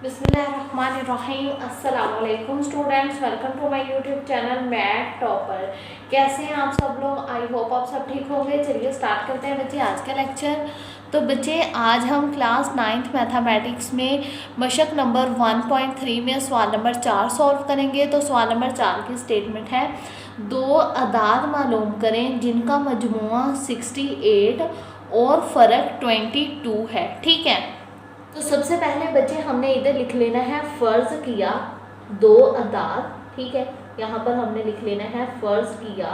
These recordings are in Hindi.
बिस्मिल्लाहिर्रहमानिर्रहीम। अस्सलाम वालेकुम students, welcome to my YouTube channel math topper. कैसे हैं आप सब लोग? आई होप आप सब ठीक होंगे। चलिए स्टार्ट करते हैं बच्चे आज का लेक्चर। तो बच्चे आज हम क्लास 9th मैथमेटिक्स में मशक नंबर 1.3 में सवाल नंबर 4 सॉल्व करेंगे। तो सवाल नंबर 4 की स्टेटमेंट है, दो अदाद मालूम करें जिनका मजमुआ 68 और फ़र्क 22 है। ठीक है, तो सबसे पहले बच्चे हमने इधर लिख लेना है फ़र्ज़ किया दो अदाद। ठीक है, यहाँ पर हमने लिख लेना है फ़र्ज़ किया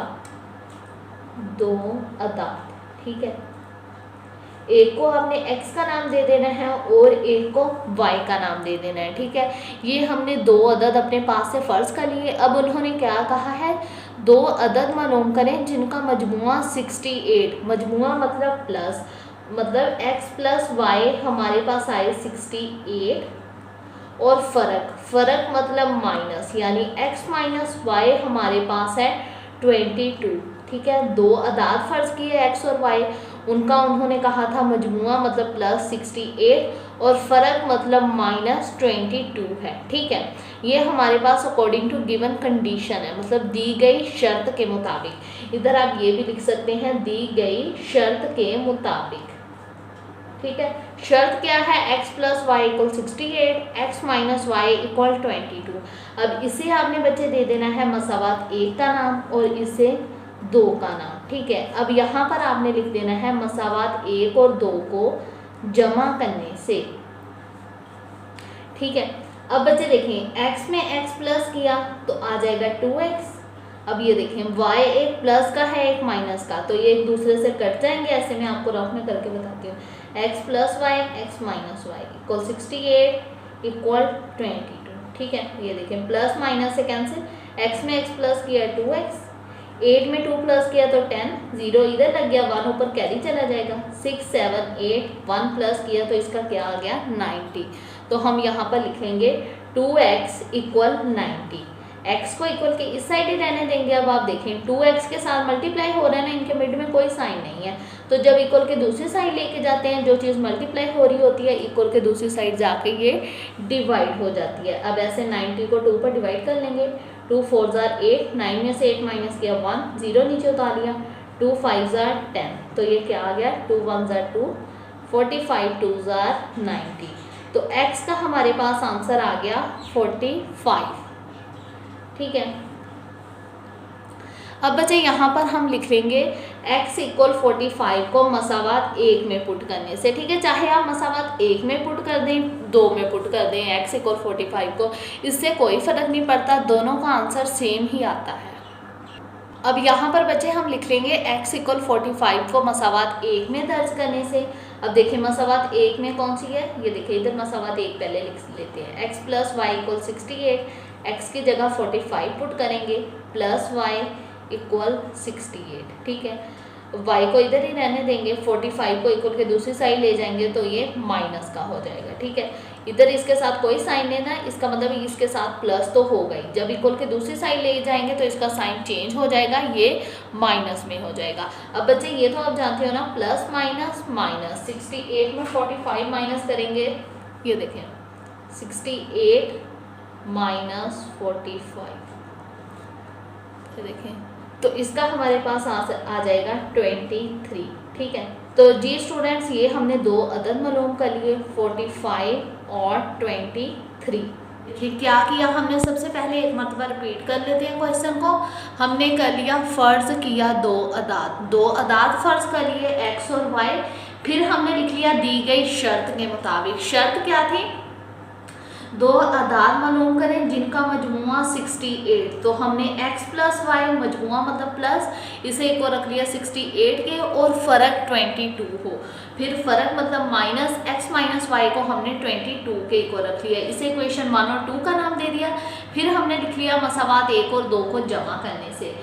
दो अदाद। ठीक है, एक को हमने x का नाम दे देना है और एक को y का नाम दे देना है। ठीक है, ये हमने दो अदद अपने पास से फ़र्ज़ कर लिए। अब उन्होंने क्या कहा है, दो अदद मालूम करें जिनका मजमुआ 68, मजमुआ मतलब प्लस, मतलब x प्लस वाई हमारे पास आए 68 और फ़र्क मतलब माइनस, यानी x माइनस वाई हमारे पास है 22। ठीक है, दो अदाद फ़र्ज़ किए x और y, उनका उन्होंने कहा था मजमुआ मतलब प्लस 68 और फ़र्क मतलब माइनस 22 है। ठीक है, ये हमारे पास अकॉर्डिंग टू गिवन कंडीशन है, मतलब दी गई शर्त के मुताबिक। इधर आप ये भी लिख सकते हैं दी गई शर्त के मुताबिक। ठीक है, शर्त क्या है, x plus y equal 68, x minus y equal 22। अब इसे आपने बच्चे दे देना है मसावात एक का नाम और इसे दो का नाम। ठीक है, अब यहाँ पर आपने लिख देना है मसावात एक और दो को जमा करने से। ठीक है, अब बच्चे देखें x में x प्लस किया तो आ जाएगा 2x। अब ये देखें y एक प्लस का है एक माइनस का, तो ये एक दूसरे से कट जाएंगे। ऐसे मैं आपको रफ में करके बताती हूँ, x plus y x minus y equal 68 equal 22। ठीक है, ये देखें प्लस माइनस से कैंसिल, x में x प्लस किया 2x, 8 में 2 प्लस किया तो 10, 0 इधर लग गया, 1 ऊपर कैरी चला जाएगा, 6 7 8 1 प्लस किया तो इसका क्या आ गया 90। तो हम यहाँ पर लिखेंगे 2x इक्वल 90। x को इक्वल के इस साइड ही रहने देंगे। अब आप देखें 2x के साथ मल्टीप्लाई हो रहा है ना, इनके मिड में कोई साइन नहीं है, तो जब इक्वल के दूसरी साइड लेके जाते हैं, जो चीज़ मल्टीप्लाई हो रही होती है इक्वल के दूसरी साइड जाके ये डिवाइड हो जाती है। अब ऐसे 90 को 2 पर डिवाइड कर लेंगे, 2 4 जार 8, 9 में से 8 माइनस किया 1, 0 नीचे उतार लिया, 2 5 जार 10, तो ये क्या आ गया 2 1 जार 2, 45 2 जार 90। तो x का हमारे पास आंसर आ गया 45। ठीक है, अब बच्चे यहाँ पर हम लिख लेंगे x इक्वल 45 को मसावात एक में पुट करने से। ठीक है, चाहे आप मसावात एक में पुट कर दें, दो में पुट कर दें, x इक्वल 45 को, इससे कोई फ़र्क नहीं पड़ता, दोनों का आंसर सेम ही आता है। अब यहाँ पर बच्चे हम लिख लेंगे x इक्वल 45 को मसावात एक में दर्ज करने से। अब देखिए मसावात एक में कौन सी है, ये देखिए इधर मसावात एक पहले लिख लेते हैं, x plus y equal 68, x की जगह 45 पुट करेंगे, प्लस y इक्वल 68। ठीक है, y को इधर ही रहने देंगे, 45 को इक्वल के दूसरी साइड ले जाएंगे तो ये माइनस का हो जाएगा। ठीक है, इधर इसके साथ कोई साइन लेना है, इसका मतलब इसके साथ प्लस तो हो गई, जब इक्वल के दूसरी साइड ले जाएंगे तो इसका साइन चेंज हो जाएगा, ये माइनस में हो जाएगा। अब बच्चे ये तो आप जानते हो ना, प्लस माइनस माइनस, 68 में 45 माइनस करेंगे, ये देखें 68 माइनस 45, ये देखें तो इसका हमारे पास आ जाएगा 23। ठीक है, तो जी स्टूडेंट्स ये हमने दो अदद मालूम कर लिए 45 और 23। देखिए क्या किया हमने, सबसे पहले एक मरतबा रिपीट कर लेते हैं क्वेश्चन को। हमने कर लिया फ़र्ज़ किया दो अदाद फ़र्ज़ कर लिए x और y, फिर हमने लिख लिया दी गई शर्त के मुताबिक। शर्त क्या थी, दो अदाद मालूम करें जिनका मजमुआ 68, तो हमने x प्लस वाई मजमुआ मतलब प्लस, इसे एक और रख लिया 68 के और फ़र्क 22 हो, फिर फ़र्क मतलब माइनस x माइनस वाई को हमने 22 के एक और रख लिया, इसे इक्वेशन 1 और 2 का नाम दे दिया। फिर हमने लिख लिया मसावात एक और दो को जमा करने से।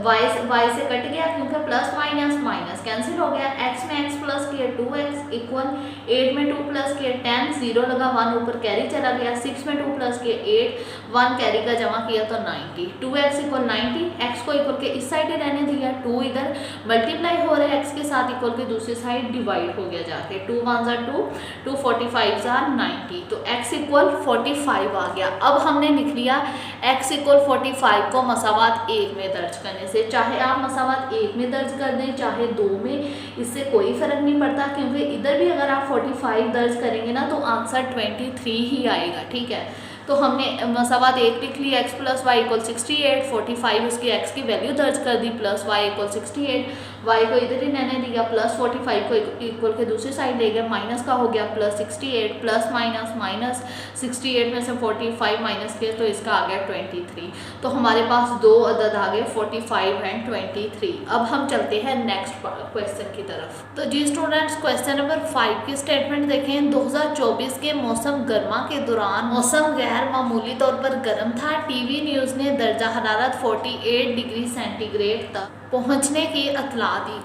वाई से कट गया क्योंकि प्लस माइनस माइनस कैंसिल हो गया। एक्स में एक्स प्लस किया 2x इक्वल 8 में 2 प्लस किया 10, 0 लगा 1 ऊपर कैरी चला गया। 6 में 2 प्लस किया 8, 1 कैरी का जमा किया तो 90। 2x इक्वल 90, एक्स को इक्वल के इस साइड ही रहने दिया, 2 इधर मल्टीप्लाई हो रहा है एक्स के साथ, इक्वल के दूसरी साइड डिवाइड हो गया जाके। 2 1 जार 2, 2 45 जार 90, तो x इक्वल 45 आ गया। अब हमने लिख लिया x इक्वल 45 को मसावात 1 में दर्ज करने से, चाहे आप मसावात 1 में दर्ज कर दें चाहे 2 में, इससे कोई फर्क नहीं पड़ता, क्योंकि इधर भी अगर आप 45 दर्ज करेंगे ना तो आंसर 23 ही आएगा। ठीक है, तो हमने मसावात 1 लिख लिया, x प्लस वाई इक्वल 68, 45 उसकी x की वैल्यू दर्ज कर दी, प्लस वाई इक्वल 68, y को इधर ही रहने दिया, प्लस 45 को इक्वल के दूसरी साइड ले गया, माइनस का हो गया प्लस 68, प्लस माइनस माइनस 68 में से 45 माइनस किया तो इसका आ गया 23। तो हमारे पास दो अदद आ गए 45 एंड 23। अब हम चलते हैं नेक्स्ट क्वेश्चन की तरफ। तो जी स्टूडेंट्स, क्वेश्चन नंबर 5 की स्टेटमेंट देखें। 2024 के मौसम गर्मा के दौरान मौसम गैर मामूली तौर पर गर्म था। टीवी न्यूज़ ने दर्जा हरारत 48 डिग्री सेंटीग्रेड तक पहुंचने की इत्तला दी।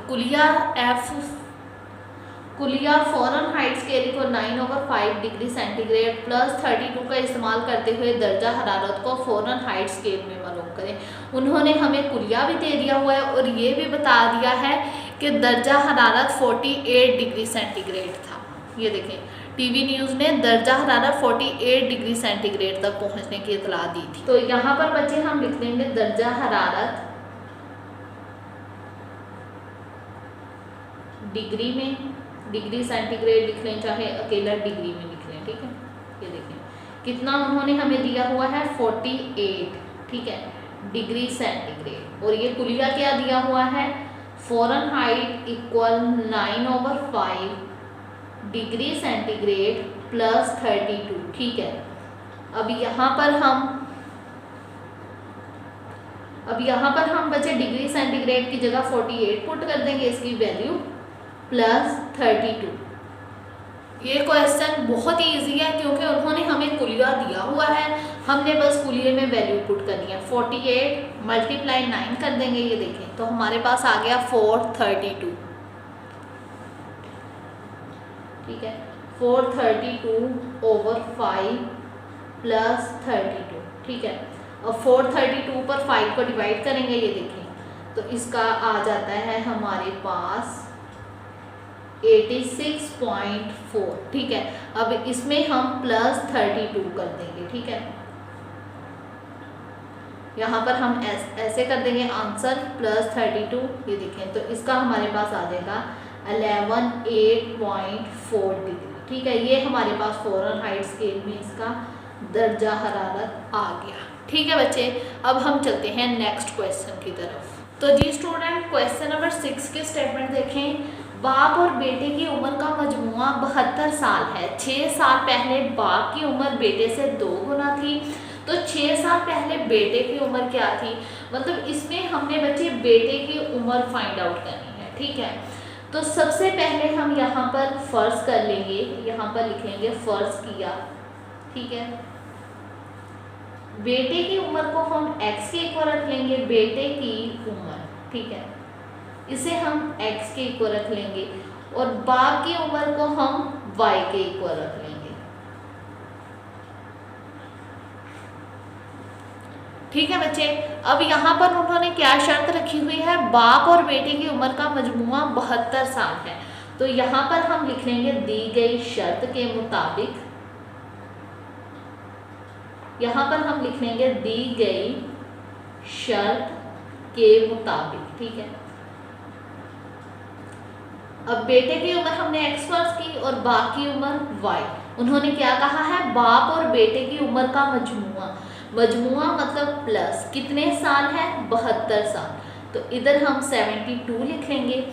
कुलिया फ़ारेनहाइट स्केल को 9/5 डिग्री सेंटीग्रेड प्लस 32 का इस्तेमाल करते हुए दर्जा हरारत को फ़ारेनहाइट स्केल में मालूम करें। उन्होंने हमें कुलिया भी दे दिया हुआ है और ये भी बता दिया है कि दर्जा हरारत 48 डिग्री सेंटीग्रेड था। ये देखें, टीवी न्यूज़ ने दर्जा हरारत 48 डिग्री सेंटीग्रेड तक पहुंचने की इत्तला दी थी। तो यहाँ पर बच्चे हम लिख देंगे दर्जा हरारत डिग्री में, डिग्री सेंटीग्रेड लिख लें चाहे अकेला डिग्री में लिख लें। ठीक है, ये देखें कितना उन्होंने हमें दिया हुआ है 48, ठीक है, डिग्री सेंटीग्रेड। और ये कुलिया क्या दिया हुआ है, Fahrenheit equal 9/5 degree centigrade plus 32। ठीक है, अब यहाँ पर हम बच्चे डिग्री सेंटीग्रेड की जगह 48 पुट कर देंगे, इसकी वैल्यू प्लस 32। ये क्वेश्चन बहुत ही ईजी है क्योंकि उन्होंने हमें कुलिया दिया हुआ है, हमने बस कुलिये में वैल्यू पुट करनी है। 48 मल्टीप्लाई 9 कर देंगे, ये देखें तो हमारे पास आ गया 432। ठीक है, 432/5 प्लस 32। ठीक है, अब 432 पर 5 को डिवाइड करेंगे, ये देखें तो इसका आ जाता है हमारे पास 86.4। ठीक है, अब इसमें हम प्लस 32 कर देंगे। ठीक है, यहाँ पर हम ऐसे कर देंगे आंसर प्लस 32। ये देखें तो इसका हमारे पास आ जाएगा 118.4 डिग्री। ठीक है, ये हमारे पास फ़ारेनहाइट स्केल में इसका दर्जा हरारत आ गया। ठीक है बच्चे, अब हम चलते हैं नेक्स्ट क्वेश्चन की तरफ। तो जी स्टूडेंट, क्वेश्चन नंबर 6 की स्टेटमेंट देखें। बाप और बेटे की उम्र का मजमुआ 72 साल है। 6 साल पहले बाप की उम्र बेटे से 2 गुना थी, तो 6 साल पहले बेटे की उम्र क्या थी, मतलब इसमें हमने बच्चे बेटे की उम्र फाइंड आउट करनी है। ठीक है, तो सबसे पहले हम यहाँ पर फर्ज कर लेंगे, यहाँ पर लिखेंगे फर्ज किया। ठीक है, बेटे की उम्र को हम x के इक्वल रख लेंगे, बेटे की उम्र। ठीक है, इसे हम x के इक्वल रख लेंगे और बाप की उम्र को हम y के इक्वल रख लेंगे। ठीक है बच्चे, अब यहाँ पर उन्होंने क्या शर्त रखी हुई है, बाप और बेटे की उम्र का मजमुआ 72 साल है। तो यहाँ पर हम लिख लेंगे दी गई शर्त के मुताबिक, यहाँ पर हम लिख लेंगे दी गई शर्त के मुताबिक। ठीक है, अब बेटे की उम्र हमने x फर्ज की और बाप की उम्र y। उन्होंने क्या कहा है, बाप और बेटे की उम्र का मजमुआ, मजमुआ मतलब प्लस कितने साल है, 72 साल। तो इधर हम 72 लिख लेंगे।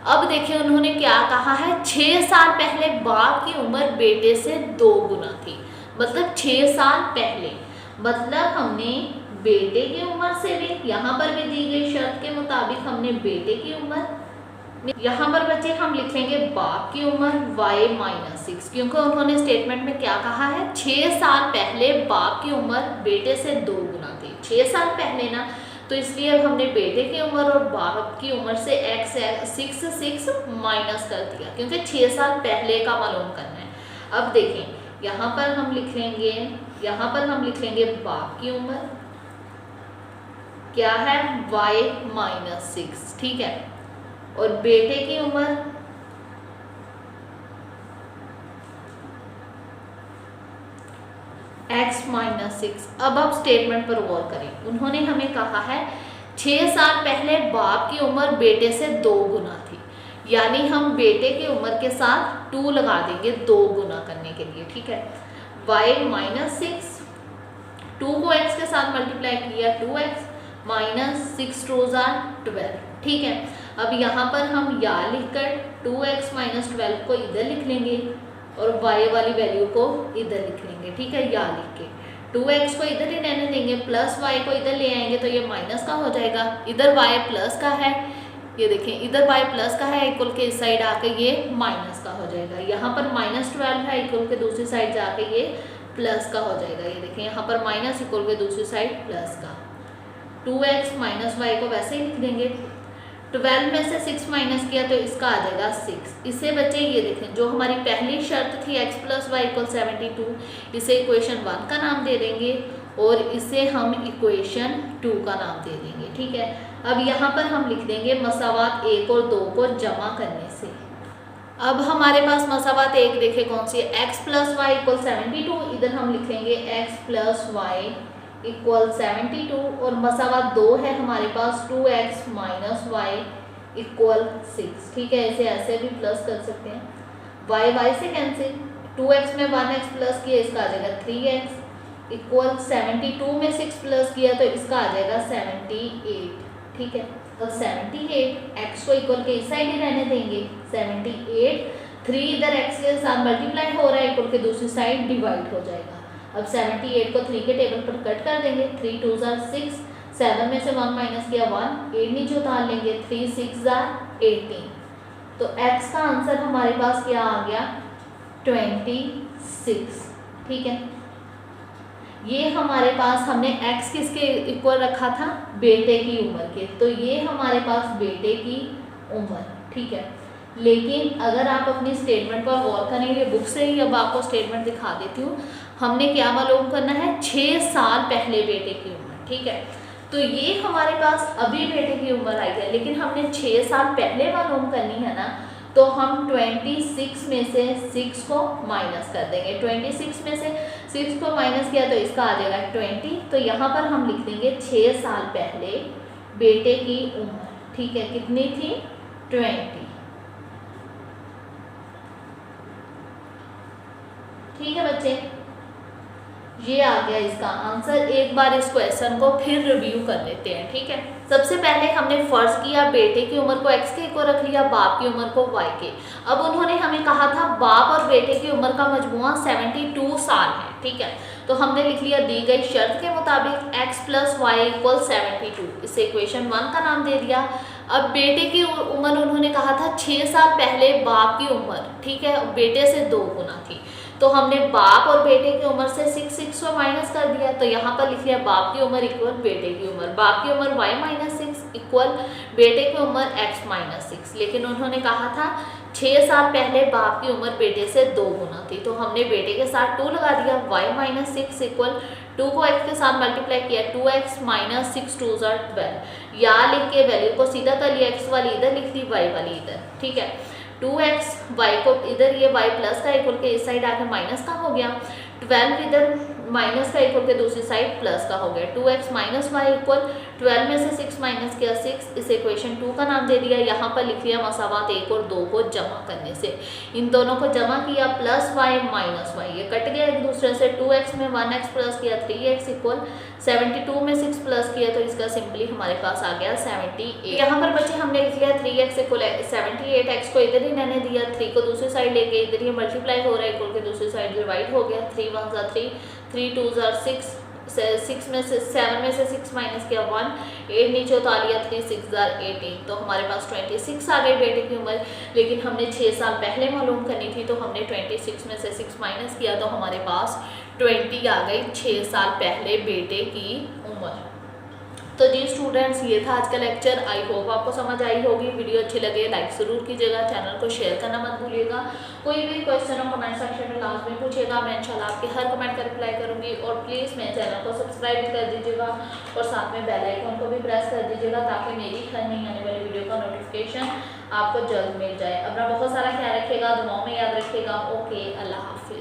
अब देखिए उन्होंने क्या कहा है, 6 साल पहले बाप की उम्र बेटे से 2 गुना थी, मतलब 6 साल पहले, मतलब हमने बेटे की उम्र से भी, यहाँ पर भी दी गई शर्त के मुताबिक हमने बेटे की उम्र, यहाँ पर बच्चे हम लिख लेंगे बाप की उम्र y-6, क्योंकि उन्होंने स्टेटमेंट में क्या कहा है, 6 साल पहले बाप की उम्र बेटे से 2 गुना थी। 6 साल पहले ना, तो इसलिए अब हमने बेटे की उम्र और बाप की उम्र से x 6 माइनस कर दिया, क्योंकि 6 साल पहले का मालूम करना है। अब देखें यहाँ पर हम लिख लेंगे बाप की उम्र क्या है y माइनस 6, ठीक है, और बेटे की उम्र x माइनस 6। अब आप स्टेटमेंट पर गौर करें, उन्होंने हमें कहा है 6 साल पहले बाप की उम्र बेटे से 2 गुना थी, यानी हम बेटे की उम्र के साथ 2 लगा देंगे 2 गुना करने के लिए, ठीक है। y माइनस 6, 2 को x के साथ मल्टीप्लाई किया 2x माइनस 6 2 12, ठीक है। अब यहाँ पर हम या लिखकर 2x माइनस 12 को इधर लिख लेंगे और y वाली वैल्यू को इधर लिख लेंगे, ठीक है, या लिख के 2x को इधर ही रहने देंगे, प्लस y को इधर ले आएंगे तो ये माइनस का हो जाएगा, इधर y प्लस का है, ये देखें इधर y प्लस का है, इक्वल के इस साइड आके ये माइनस का हो जाएगा। यहाँ पर माइनस 12 है, इक्वल के दूसरी साइड जाके ये प्लस का हो जाएगा, ये देखें यहाँ पर माइनस इक्वल के दूसरी साइड प्लस का। 2x माइनस y को वैसे ही लिख देंगे, 12 में से 6 माइनस किया तो इसका आ जाएगा 6। इससे बच्चे ये देखें जो हमारी पहली शर्त थी x प्लस वाई इक्वल 72, इसे इक्वेशन 1 का नाम दे देंगे और इसे हम इक्वेशन 2 का नाम दे देंगे, ठीक है। अब यहाँ पर हम लिख देंगे मसावात 1 और 2 को जमा करने से। अब हमारे पास मसावात 1 देखें कौन सी है, x प्लस वाई इक्वल 72, इधर हम लिखेंगे x प्लस वाई इक्वल 72, और मसावात 2 है हमारे पास 2x माइनस वाई इक्वल 6, ठीक है, इसे ऐसे भी प्लस कर सकते हैं, y से कैंसिल, 2x में 1x प्लस किया इसका आ जाएगा 3x इक्वल 72 में 6 प्लस किया तो इसका आ जाएगा 78, ठीक है। तो 78 x को इक्वल के इस साइड ही रहने देंगे, 78 3 इधर x के साथ मल्टीप्लाई हो रहा है, इक्वल के दूसरी साइड डिवाइड हो जाएगा। अब 78 को 3 के टेबल पर कट कर देंगे, 3 2 6, 7 में से 1 माइनस किया 1, 8 नीचे उतार लेंगे, 3 6 18, तो x का आंसर हमारे पास क्या आ गया 26, ठीक है। ये हमारे पास हमने x किसके इक्वल रखा था, बेटे की उम्र के, तो ये हमारे पास बेटे की उम्र, ठीक है। लेकिन अगर आप अपनी स्टेटमेंट पर गौर करेंगे, बुक से ही अब आपको स्टेटमेंट दिखा देती हूँ, हमने क्या मालूम करना है 6 साल पहले बेटे की उम्र, ठीक है। तो ये हमारे पास अभी बेटे की उम्र आई है, लेकिन हमने 6 साल पहले मालूम करनी है ना, तो हम 26 में से 6 को माइनस कर देंगे, 26 में से 6 को माइनस किया तो इसका आ जाएगा 20, तो यहाँ पर हम लिख देंगे 6 साल पहले बेटे की उम्र, ठीक है, कितनी थी 20, ठीक है बच्चे, ये आ गया इसका आंसर। एक बार इस क्वेश्चन को फिर रिव्यू कर लेते हैं, ठीक है। सबसे पहले हमने फर्ज किया बेटे की उम्र को x के इक्वल रख लिया, बाप की उम्र को y के। अब उन्होंने हमें कहा था बाप और बेटे की उम्र का मजमुआ 72 साल है, ठीक है, तो हमने लिख लिया दी गई शर्त के मुताबिक x प्लस वाई इक्वल 72, इसे इक्वेशन 1 का नाम दे दिया। अब बेटे की उम्र उन्होंने कहा था 6 साल पहले बाप की उम्र, ठीक है, बेटे से 2 गुना थी, तो हमने बाप और बेटे की उम्र से 6 को माइनस कर दिया, तो यहाँ पर लिख लिया बाप की उम्र इक्वल बेटे की उम्र, बाप की उम्र y माइनस 6 इक्वल बेटे की उम्र x माइनस 6। लेकिन उन्होंने कहा था 6 साल पहले बाप की उम्र बेटे से 2 गुना थी, तो हमने बेटे के साथ 2 लगा दिया, y माइनस 6 इक्वल 2 को x के साथ मल्टीप्लाई किया 2x माइनस 6 2 12, या लिख के वैल्यू को सीधा कर लिया, x वाली इधर लिख दी, y वाली इधर, ठीक है। 2x y को इधर ये y प्लस का इक्वल के इस साइड आके माइनस का हो गया, 12 इधर माइनस का इक्वल के दूसरी साइड प्लस का हो गया, 2x माइनस वाई इक्वल 12 में से 6 माइनस किया 6, इसे इक्वेशन 2 का नाम दे दिया। यहाँ पर लिख लिया मसावात 1 और 2 को जमा करने से, इन दोनों को जमा किया प्लस वाई माइनस वाई, ये कट गया एक दूसरे से, 2x में 1x प्लस किया 3x इक्वल 72 में 6 प्लस किया तो इसका सिंपली हमारे पास आ गया 78। यहाँ पर बच्चे हमने लिख लिया 3x इक्वल 78, x को इधर ही रहने दिया, 3 को दूसरी साइड लेके इधर ही मल्टीप्लाई हो रहा है, इक्वल के दूसरी साइड डिवाइड हो गया, 3 1 3, 3 2 6, 6 में से 7 में से 6 माइनस किया 1, 8 नीचे उतार लिया, 3 6 18, तो हमारे पास 26 आ गई बेटे की उम्र। लेकिन हमने 6 साल पहले मालूम करनी थी, तो हमने 26 में से 6 माइनस किया तो हमारे पास 20 आ गई 6 साल पहले बेटे की उम्र। तो जी स्टूडेंट्स, ये था आज का लेक्चर। आई होप आपको समझ आई होगी। वीडियो अच्छी लगे लाइक ज़रूर कीजिएगा, चैनल को शेयर करना मत भूलिएगा। कोई भी क्वेश्चन हो कमेंट सेक्शन में लास्ट में पूछिएगा, मैं इंशाल्लाह आपके हर कमेंट का रिप्लाई करूँगी। और प्लीज़ मेरे चैनल को सब्सक्राइब भी कर दीजिएगा और साथ में बेल आइकन को भी प्रेस कर दीजिएगा ताकि मेरी हर नई आने वाली वीडियो का नोटिफिकेशन आपको जल्द मिल जाए। अपना बहुत सारा ख्याल रखिएगा, दुआओं में याद रखिएगा। ओके, अल्लाह हाफिज़।